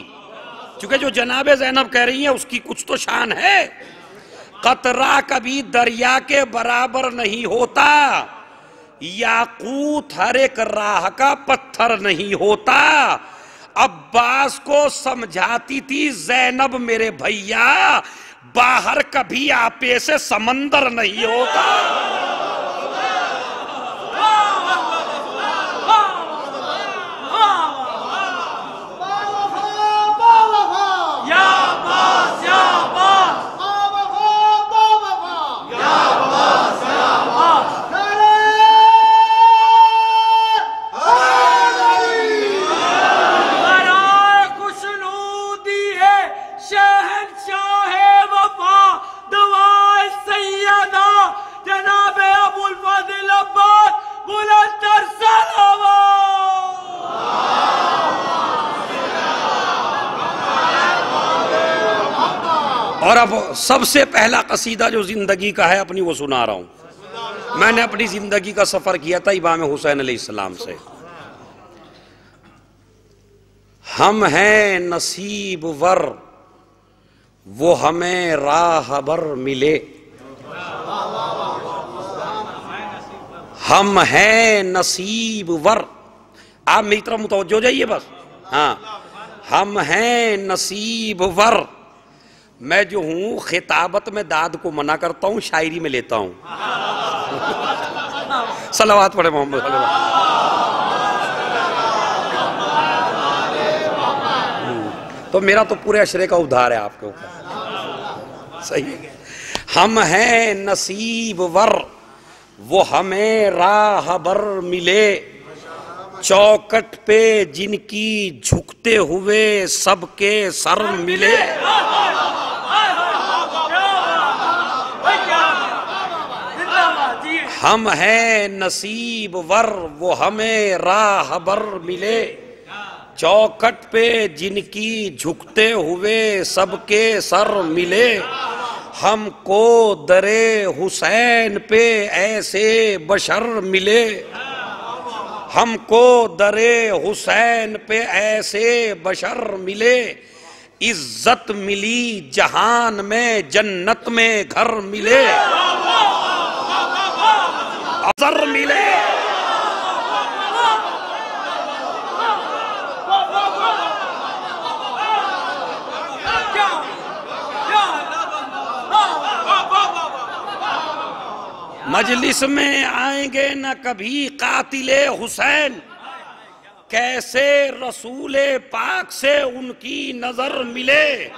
چونکہ جو جناب زینب کہہ رہی ہیں اس کی کچھ تو شان ہے۔ قطرہ کبھی دریا کے برابر نہیں ہوتا، یاقوت ہر ایک راہ کا پتھر نہیں ہوتا، عباس کو سمجھاتی تھی زینب میرے بھیا باہر کبھی آپے سے سمندر نہیں ہوتا. اور اب سب سے پہلا قصیدہ جو زندگی کا ہے اپنی وہ سنا رہا ہوں. میں نے اپنی زندگی کا سفر کیا تھا امام حسین علیہ السلام سے. ہم ہیں نصیب ور وہ ہمیں راہبر ملے. ہم ہیں نصیب ور. آپ میری طرف متوجہ ہو جائیے بس. ہاں ہم ہیں نصیب ور. میں جو ہوں خطابت میں داد کو منع کرتا ہوں, شاعری میں لیتا ہوں. صلوات پڑھے محمد صلی اللہ علیہ وسلم. تو میرا تو پورے عشرے کا ادھار ہے آپ کے اوپر. صحیح. ہم ہیں نصیب ور وہ ہمیں راہبر ملے. چوکٹ پہ جن کی جھکتے ہوئے سب کے سر ملے. ہم ہیں نصیب ور وہ ہمیں راہبر ملے. چوکٹ پہ جن کی جھکتے ہوئے سب کے سر ملے. ہم کو در حسین پہ ایسے بشر ملے. ہم کو در حسین پہ ایسے بشر ملے. عزت ملی جہان میں جنت میں گھر ملے. ذر ملے. مجلس میں آئیں گے نہ کبھی قاتل حسین. کیسے رسول پاک سے ان کی نظر ملے.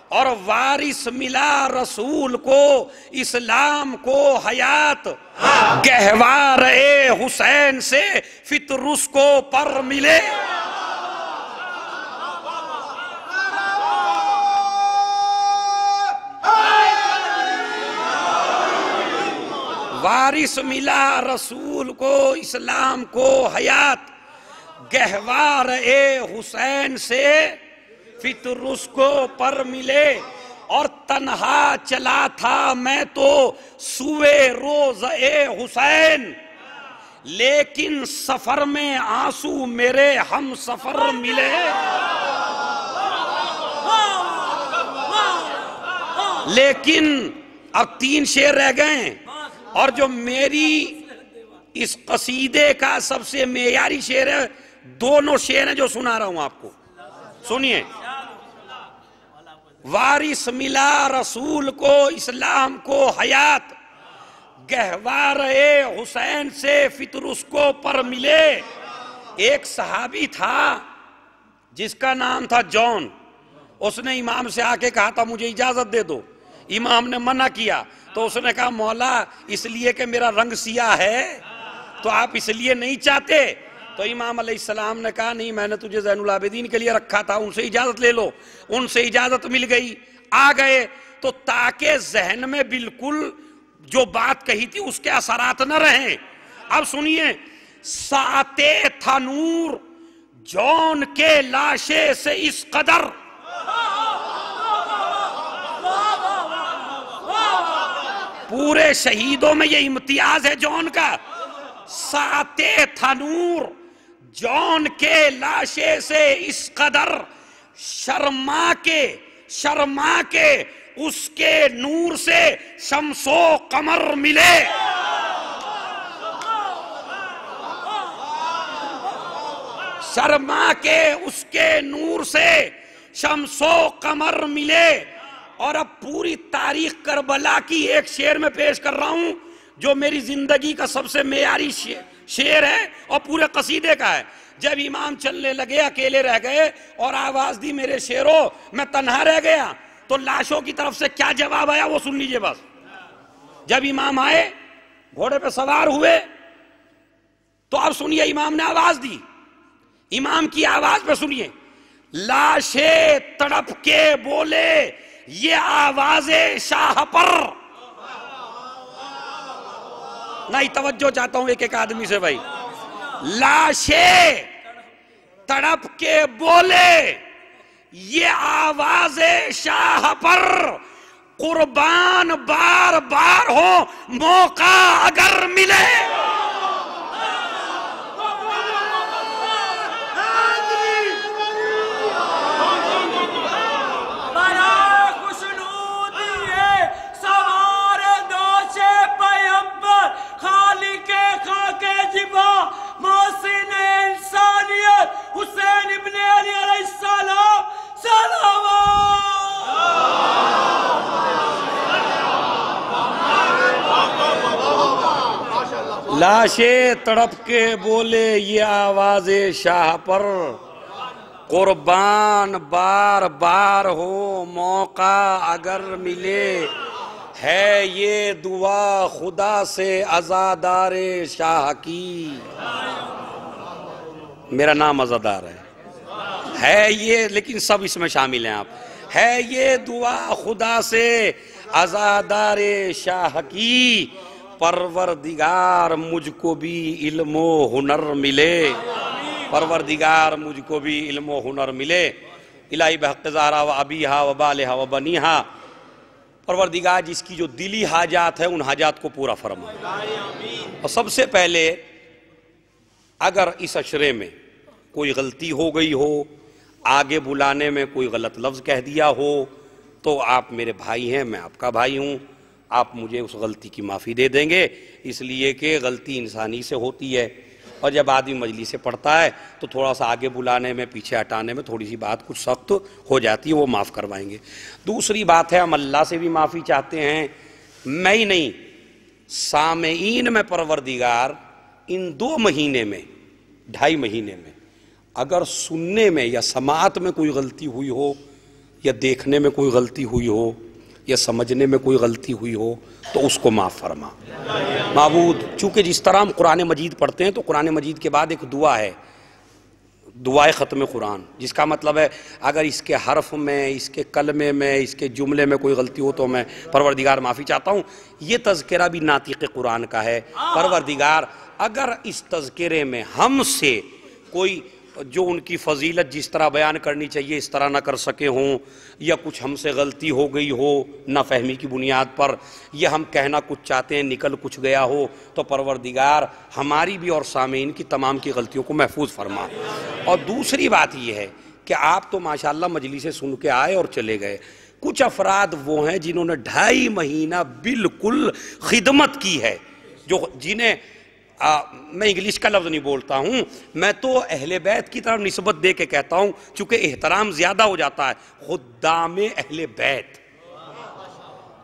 اور وارث ملا رسول کو اسلام کو حیات. گہوار حسین سے فطرس کو پر ملے. وارث ملا رسول کو اسلام کو حیات. گہوار حسین سے فطرس کو پر ملے. اور تنہا چلا تھا میں تو سوئے روز حسین. لیکن سفر میں آنسو میرے ہم سفر ملے. لیکن اب 3 شعر رہ گئے. اور جو میری اس قصیدے کا سب سے معیاری شعر ہے, دونوں شعر ہیں جو سنا رہا ہوں آپ کو, سنیے. وارث ملا رسول کو اسلام کو حیات. گہوار حسین سے فطرس کو پر ملے. ایک صحابی تھا جس کا نام تھا جون. اس نے امام سے آ کے کہا تھا مجھے اجازت دے دو. امام نے منع کیا تو اس نے کہا مولا اس لیے کہ میرا رنگ سیاہ ہے تو آپ اس لیے نہیں چاہتے. تو امام علیہ السلام نے کہا نہیں, میں نے تجھے زین العابدین کے لیے رکھا تھا, ان سے اجازت لے لو. ان سے اجازت مل گئی, آ گئے. تو تاکہ ذہن میں بالکل جو بات کہی تھی اس کے اثرات نہ رہیں. اب سنیے. ساتے تھا نور جون کے لاشے سے اس قدر. پورے شہیدوں میں یہ امتیاز ہے جون کا. ساتے تھا نور جون کے لاشے سے اس قدر. شرما کے اس کے نور سے شمس و قمر ملے. شرما کے اس کے نور سے شمس و قمر ملے. اور اب پوری تاریخ کربلا کی ایک شعر میں پیش کر رہا ہوں جو میری زندگی کا سب سے معیاری شعر ہے اور پورے قصیدے کا ہے. جب امام چلنے لگے اکیلے رہ گئے اور آواز دی میرے شیرو میں تنہا رہ گیا تو لاشوں کی طرف سے کیا جواب آیا وہ سن لیجئے بس. جب امام آئے گھوڑے پہ سوار ہوئے تو اب سنیے امام نے آواز دی. امام کی آواز پہ سنیے. لاشیں تڑپ کے بولے یہ آواز شاہ پر. نہیں توجہ چاہتا ہوں ایک ایک آدمی سے بھائی. لاشیں تڑپ کے بولے یہ آواز شاہ پر. قربان بار بار ہو موقع اگر ملے. حسین ابن علی علیہ السلام لاشیں تڑپ کے بولے یہ آواز شاہ پر. قربان بار بار ہو موقع اگر ملے. ہے یہ دعا خدا سے عزادار شاہ کی. میرا نام عزادار ہے یہ لیکن سب اس میں شامل ہیں آپ. ہے یہ دعا خدا سے عزادار شاہ کی. پروردگار مجھ کو بھی علم و ہنر ملے. پروردگار مجھ کو بھی علم و ہنر ملے. الہی بحق زہرا و ابیہا و بالہا و بنیہا. پروردگار جس کی جو دلی حاجات ہے ان حاجات کو پورا فرما. اور سب سے پہلے اگر اس عشرے میں کوئی غلطی ہو گئی ہو, آگے بلانے میں کوئی غلط لفظ کہہ دیا ہو تو آپ میرے بھائی ہیں, میں آپ کا بھائی ہوں, آپ مجھے اس غلطی کی معافی دے دیں گے. اس لیے کہ غلطی انسانی سے ہوتی ہے اور جب آدمی مجلس سے پڑھتا ہے تو تھوڑا سا آگے بلانے میں پیچھے ہٹانے میں تھوڑی سی بات کچھ سخت ہو جاتی ہے, وہ معاف کروائیں گے. دوسری بات ہے ہم اللہ سے بھی معافی چاہتے ہیں. میں ہی نہیں سامعین میں پروردگار ان 2 مہینے میں 2.5 مہینے میں اگر سننے میں یا سماعت میں کوئی غلطی ہوئی ہو یا دیکھنے میں کوئی غلطی ہوئی ہو یا سمجھنے میں کوئی غلطی ہوئی ہو تو اس کو معاف فرما. معبود چونکہ جس طرح ہم قرآن مجید پڑھتے ہیں تو قرآن مجید کے بعد ایک دعا ہے, دعائے ختم قرآن, جس کا مطلب ہے اگر اس کے حرف میں, اس کے کلمے میں, اس کے جملے میں کوئی غلطی ہو تو میں پروردگار معافی چاہتا ہوں. یہ تذکرہ بھی ناطق قرآن کا ہے. پروردگار اگر اس تذکرے میں ہم سے کوئی جو ان کی فضیلت جس طرح بیان کرنی چاہیے اس طرح نہ کر سکے ہوں, یا کچھ ہم سے غلطی ہو گئی ہو نہ فہمی کی بنیاد پر, یا ہم کہنا کچھ چاہتے ہیں نکل کچھ گیا ہو, تو پروردگار ہماری بھی اور سامعین کی تمام کی غلطیوں کو محفوظ فرما. اور دوسری بات یہ ہے کہ آپ تو ماشاءاللہ مجلس سے سن کے آئے اور چلے گئے. کچھ افراد وہ ہیں جنہوں نے 2.5 مہینہ بالکل خدمت کی ہے, جو جنہیں میں انگلش کا لفظ نہیں بولتا ہوں, میں تو اہل بیت کی طرف نسبت دے کے کہتا ہوں چونکہ احترام زیادہ ہو جاتا ہے. خدام اہل بیت,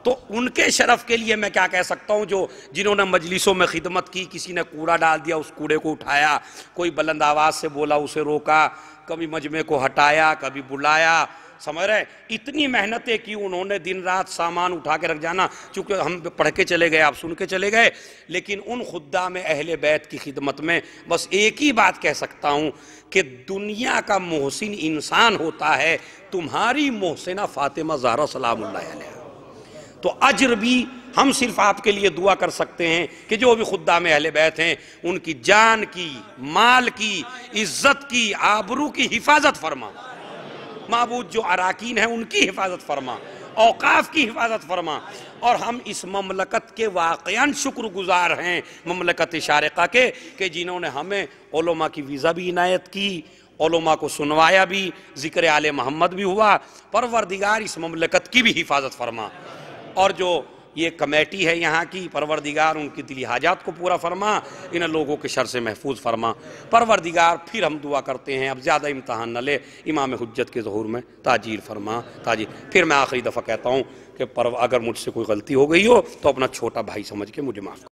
تو ان کے شرف کے لیے میں کیا کہہ سکتا ہوں, جو جنہوں نے مجلسوں میں خدمت کی, کسی نے کوڑا ڈال دیا اس کوڑے کو اٹھایا, کوئی بلند آواز سے بولا اسے روکا, کبھی مجمع کو ہٹایا, کبھی بلایا, سمجھ رہے, اتنی محنتیں کی انہوں نے, دن رات سامان اٹھا کے رکھ جانا. چونکہ ہم پڑھ کے چلے گئے, آپ سن کے چلے گئے, لیکن ان خدام اہل بیت کی خدمت میں بس ایک ہی بات کہہ سکتا ہوں کہ دنیا کا محسن انسان ہوتا ہے تمہاری محسنہ فاطمہ زہرا سلام اللہ علیہ. تو اجر بھی ہم صرف آپ کے لیے دعا کر سکتے ہیں کہ جو بھی خدام اہل بیت ہیں ان کی جان کی, مال کی, عزت کی, آبرو کی حفاظت فرما. معبود جو اراکین ہیں ان کی حفاظت فرما, اوقاف کی حفاظت فرما. اور ہم اس مملکت کے واقعاً شکر گزار ہیں, مملکت شارقہ کے, کہ جنہوں نے ہمیں علماء کی ویزا بھی عنایت کی, علماء کو سنوایا بھی, ذکر آل محمد بھی ہوا. پروردگار اس مملکت کی بھی حفاظت فرما. اور جو یہ کمیٹی ہے یہاں کی، پروردگار ان کی دلی حاجات کو پورا فرما، ان لوگوں کے شر سے محفوظ فرما پروردگار۔ پھر ہم دعا کرتے ہیں اب زیادہ امتحان نہ لے، امام حجت کے ظہور میں تاجیل فرما، تاجیل۔ پھر میں آخری دفعہ کہتا ہوں کہ اگر مجھ سے کوئی غلطی ہو گئی ہو تو اپنا چھوٹا بھائی سمجھ کے مجھے معاف کرو۔